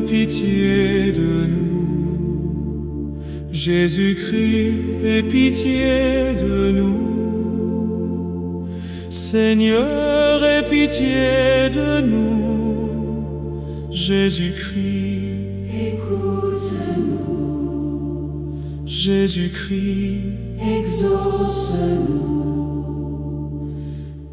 pitié de nous. Jésus-Christ, aie pitié de nous. Seigneur, aie pitié de nous. Jésus-Christ, écoute-nous. Jésus-Christ, exauce-nous.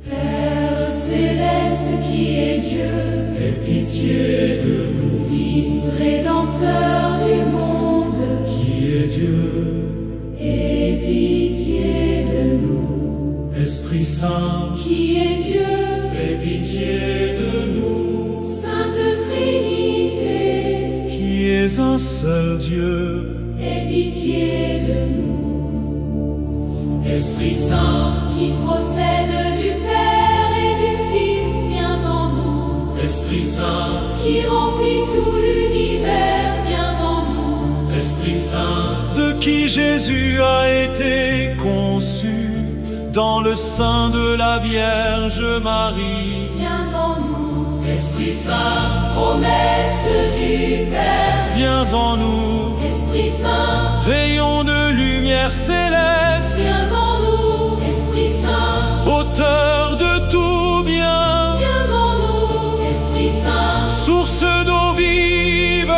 Père céleste qui est Dieu, aie pitié de nous. Fils rédempteur du monde, Qui est Dieu, aie pitié de nous. Esprit Saint, Qui est Dieu, aie pitié de nous. Sainte Trinité, Qui est un seul Dieu, aie pitié de nous. Esprit Saint, Qui procède du Père et du Fils, viens en nous. Esprit Saint, Qui remplit tout l'univers, viens en nous. Esprit Saint, de qui Jésus a été conçu dans le sein de la Vierge Marie. Viens en nous. Esprit Saint, Promesse du Père, viens en nous, Esprit Saint, rayon de lumière céleste, viens en nous. Esprit Saint, auteur de tout bien, viens en nous. Esprit Saint, source d'eau vive,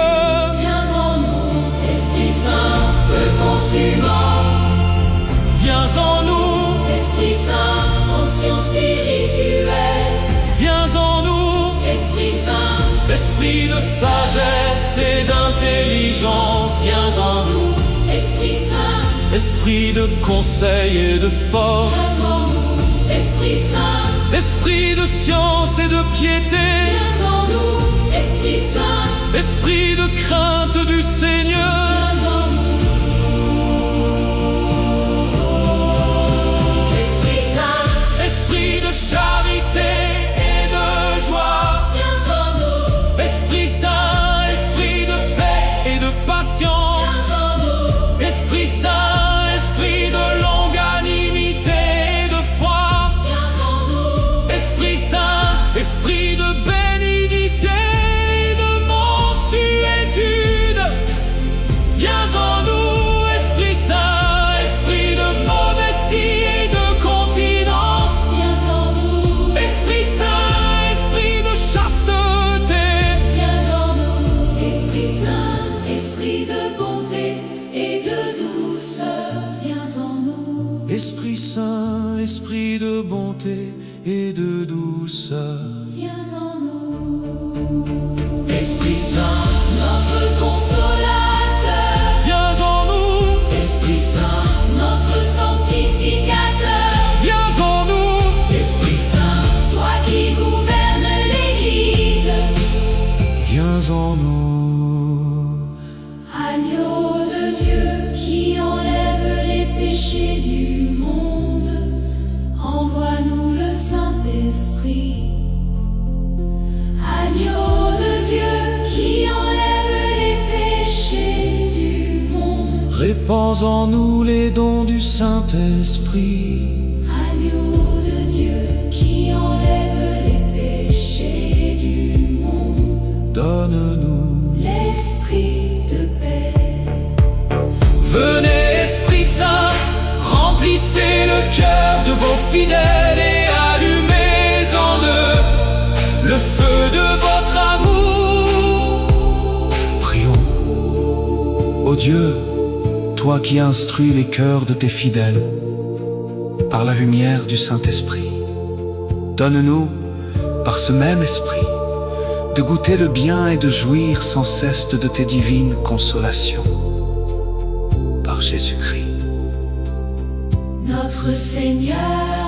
viens en nous. Esprit Saint, feu consumant, viens en nous, Esprit Saint, onction spirituelle, viens en nous, Esprit Saint, esprit de sagesse et d'intelligence, viens en nous, Esprit Saint, esprit de conseil et de force, viens en nous. Esprit Saint, esprit de science et de piété, viens en nous. Esprit Saint, esprit de crainte du Seigneur, viens en nous. Esprit Saint, esprit de charité et de joie, viens en nous. Esprit Saint, esprit de paix et de patience, Viens en nous. Esprit Saint, esprit de longanimité et de foi, Viens en nous. Esprit Saint, esprit de bénignité et de mansuétude, viens en nous, Esprit Saint, esprit de modestie et de continence, Viens en nous. Esprit Saint, esprit de chasteté, Viens en nous. Esprit Saint, esprit de bonté et de douceur, viens en nous. Esprit Saint, esprit de bonté et de douceur, Viens en nous. Esprit Saint, Notre consolateur, viens en nous, Esprit Saint, notre sanctificateur, viens en nous, Esprit Saint, toi qui gouvernes l'Église, viens en nous, agneau de Dieu qui enlève les péchés du monde, envoie-nous le Saint-Esprit. Agneau de Dieu qui enlève les péchés du monde, répands en nous les dons du Saint-Esprit. agneau de Dieu qui enlève les péchés du monde, Donne-nous, l'esprit de paix. venez Esprit Saint, remplissez le cœur de vos fidèles et allumez en eux le feu de votre amour. Prions. Ô Dieu, toi qui instruis les cœurs de tes fidèles par la lumière du Saint-Esprit, donne-nous, par ce même Esprit, de goûter le bien et de jouir sans cesse de tes divines consolations. Par Jésus-Christ. Notre Seigneur